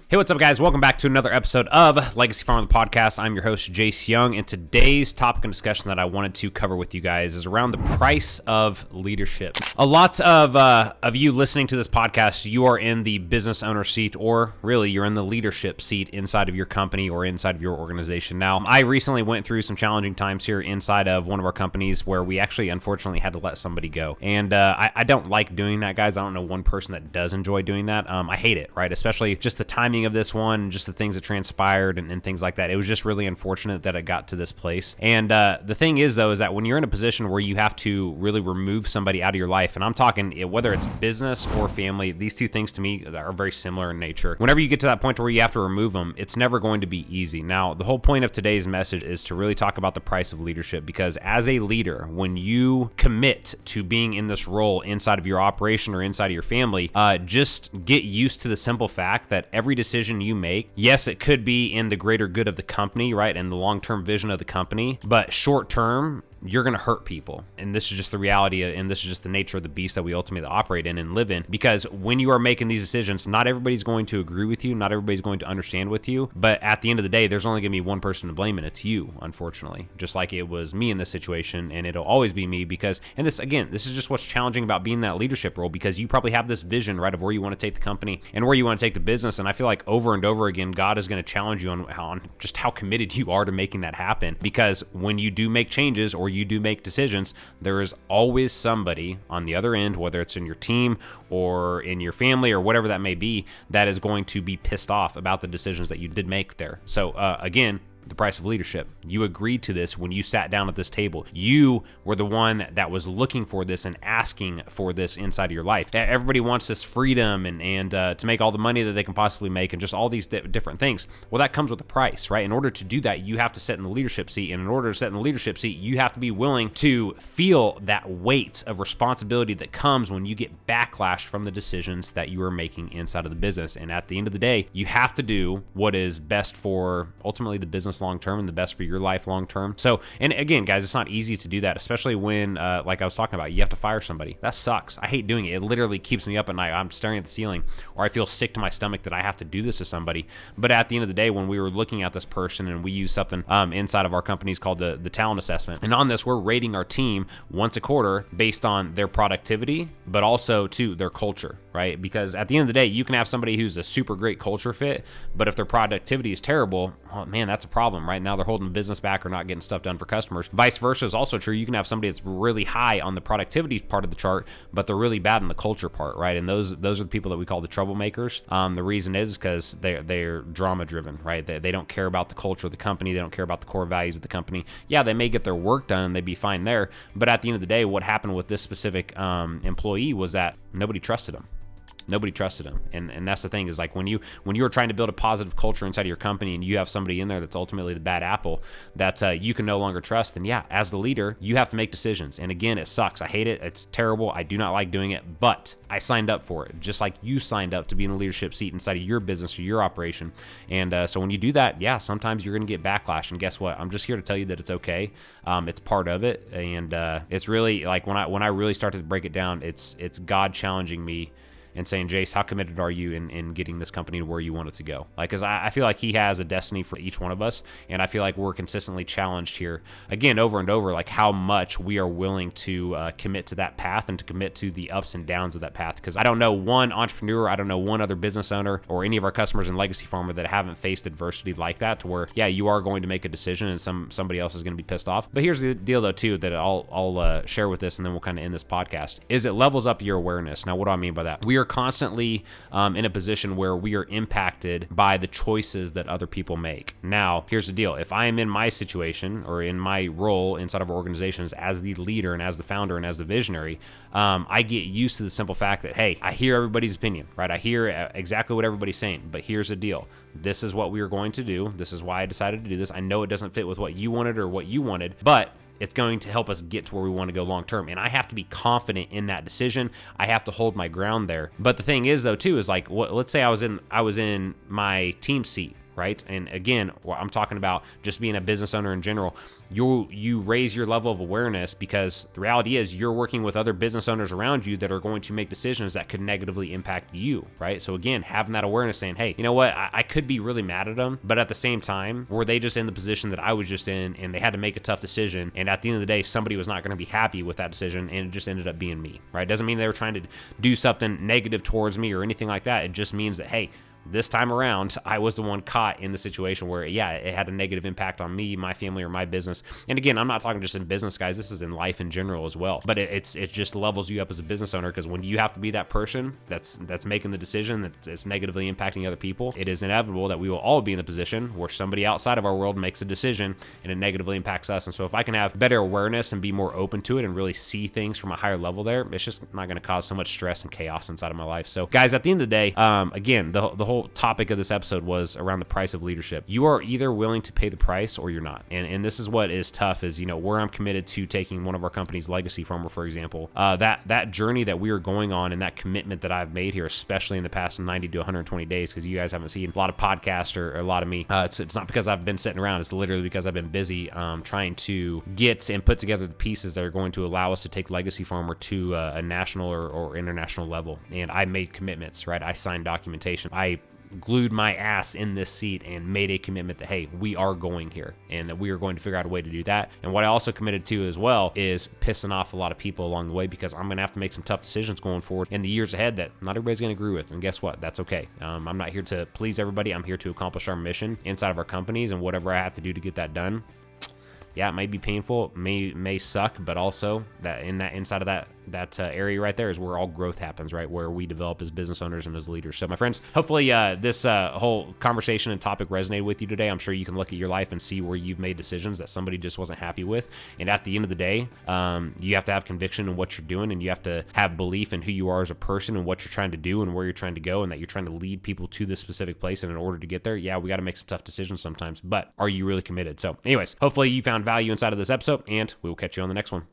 Hey, what's up, guys? Welcome back to another episode of Legacy Farmer, the podcast. I'm your host, Jace Young, and today's topic and discussion that I wanted to cover with you guys is around the price of leadership. A lot of you listening to this podcast, you are in the business owner seat, or really, you're in the leadership seat inside of your company or inside of your organization. Now, I recently went through some challenging times here inside of one of our companies where we actually, unfortunately, had to let somebody go. And I don't like doing that, guys. I don't know one person that does enjoy doing that. I hate it, right? Especially just the timing of this one, just the things that transpired and things like that. It was just really unfortunate that it got to this place. And the thing is, though, is that when you're in a position where you have to really remove somebody out of your life, and I'm talking whether it's business or family, these two things to me are very similar in nature. Whenever you get to that point where you have to remove them, it's never going to be easy. Now, the whole point of today's message is to really talk about the price of leadership, because as a leader, when you commit to being in this role inside of your operation or inside of your family, just get used to the simple fact that every decision you make, yes, it could be in the greater good of the company, right, and the long-term vision of the company, but short-term, you're going to hurt people. And this is just the reality, and this is just the nature of the beast that we ultimately operate in and live in. Because when you are making these decisions, not everybody's going to agree with you, not everybody's going to understand with you, but at the end of the day, there's only going to be one person to blame, and it's you, unfortunately. Just like it was me in this situation, and it'll always be me, because, and this, again, this is just what's challenging about being in that leadership role, because you probably have this vision, right, of where you want to take the company and where you want to take the business. And I feel like over and over again, God is going to challenge you on just how committed you are to making that happen. Because when you do make changes or you do make decisions, there is always somebody on the other end, whether it's in your team or in your family or whatever that may be, that is going to be pissed off about the decisions that you did make there. So again, the price of leadership. You agreed to this when you sat down at this table. You were the one that was looking for this and asking for this inside of your life. Everybody wants this freedom and to make all the money that they can possibly make and just all these different things. Well, that comes with a price, right? In order to do that, you have to sit in the leadership seat. And in order to sit in the leadership seat, you have to be willing to feel that weight of responsibility that comes when you get backlash from the decisions that you are making inside of the business. And at the end of the day, you have to do what is best for ultimately the business long term and the best for your life long term. So, and again, guys, it's not easy to do that, especially when, like I was talking about, you have to fire somebody. That sucks. I hate doing it. It literally keeps me up at night. I'm staring at the ceiling, or I feel sick to my stomach that I have to do this to somebody. But at the end of the day, when we were looking at this person, and we use something inside of our companies called the talent assessment, and on this, we're rating our team once a quarter based on their productivity, but also to their culture, right? Because at the end of the day, you can have somebody who's a super great culture fit, but if their productivity is terrible, oh man, that's a problem, right? Now they're holding the business back or not getting stuff done for customers. Vice versa is also true. You can have somebody that's really high on the productivity part of the chart, but they're really bad in the culture part, right? And those are the people that we call the troublemakers. The reason is because they're drama driven, right? They don't care about the culture of the company. They don't care about the core values of the company. Yeah, they may get their work done and they'd be fine there, but at the end of the day, what happened with this specific employee was that nobody trusted him. Nobody trusted him. And that's the thing, is like when you're trying to build a positive culture inside of your company and you have somebody in there that's ultimately the bad apple that you can no longer trust, then yeah, as the leader, you have to make decisions. And again, it sucks. I hate it. It's terrible. I do not like doing it, but I signed up for it, just like you signed up to be in the leadership seat inside of your business or your operation. And so when you do that, yeah, sometimes you're going to get backlash. And guess what? I'm just here to tell you that it's okay. It's part of it. And it's really like when I really started to break it down, it's God challenging me and saying, Jace, how committed are you in getting this company to where you want it to go? Like, because I feel like he has a destiny for each one of us, and I feel like we're consistently challenged here, again, over and over, like how much we are willing to commit to that path and to commit to the ups and downs of that path. Because I don't know one entrepreneur, I don't know one other business owner or any of our customers in Legacy Farmer that haven't faced adversity like that, to where, yeah, you are going to make a decision and somebody else is going to be pissed off. But here's the deal, though, too, that I'll share with this, and then we'll kind of end this podcast, is it levels up your awareness. Now, what do I mean by that? We are constantly in a position where we are impacted by the choices that other people make. Now, here's the deal. If I am in my situation or in my role inside of organizations as the leader and as the founder and as the visionary, I get used to the simple fact that, hey, I hear everybody's opinion, right? I hear exactly what everybody's saying, but here's the deal. This is what we are going to do. This is why I decided to do this. I know it doesn't fit with what you wanted or what you wanted, but it's going to help us get to where we want to go long term. And I have to be confident in that decision. I have to hold my ground there. But the thing is, though, too, is like, let's say I was in my team seat, right? And again, I'm talking about just being a business owner in general. You raise your level of awareness because the reality is you're working with other business owners around you that are going to make decisions that could negatively impact you, right? So again, having that awareness saying, hey, you know what? I could be really mad at them, but at the same time, were they just in the position that I was just in and they had to make a tough decision? And at the end of the day, somebody was not going to be happy with that decision and it just ended up being me, right? Doesn't mean they were trying to do something negative towards me or anything like that. It just means that, hey, this time around, I was the one caught in the situation where, yeah, it had a negative impact on me, my family, or my business. And again, I'm not talking just in business, guys. This is in life in general as well. But it just levels you up as a business owner because when you have to be that person that's making the decision that's negatively impacting other people, it is inevitable that we will all be in the position where somebody outside of our world makes a decision and it negatively impacts us. And so if I can have better awareness and be more open to it and really see things from a higher level there, it's just not going to cause so much stress and chaos inside of my life. So guys, at the end of the day, again, the whole topic of this episode was around the price of leadership. You are either willing to pay the price or you're not. And this is what is tough is, where I'm committed to taking one of our companies, Legacy Farmer, for example, that journey that we are going on and that commitment that I've made here, especially in the past 90 to 120 days, because you guys haven't seen a lot of podcasts or a lot of me. It's not because I've been sitting around. It's literally because I've been busy trying to get and put together the pieces that are going to allow us to take Legacy Farmer to a national or international level. And I made commitments, right? I signed documentation. I glued my ass in this seat and made a commitment that, hey, we are going here and that we are going to figure out a way to do that. And what I also committed to as well is pissing off a lot of people along the way because I'm going to have to make some tough decisions going forward in the years ahead that not everybody's going to agree with. And guess what? That's okay. I'm not here to please everybody. I'm here to accomplish our mission inside of our companies, and whatever I have to do to get that done. Yeah, it may be painful, may suck, but also that inside of that area right there is where all growth happens, right? Where we develop as business owners and as leaders. So my friends, hopefully this whole conversation and topic resonated with you today. I'm sure you can look at your life and see where you've made decisions that somebody just wasn't happy with. And at the end of the day, you have to have conviction in what you're doing, and you have to have belief in who you are as a person and what you're trying to do and where you're trying to go, and that you're trying to lead people to this specific place. And in order to get there, yeah, we got to make some tough decisions sometimes, but are you really committed? So anyways, hopefully you found value inside of this episode, and we will catch you on the next one.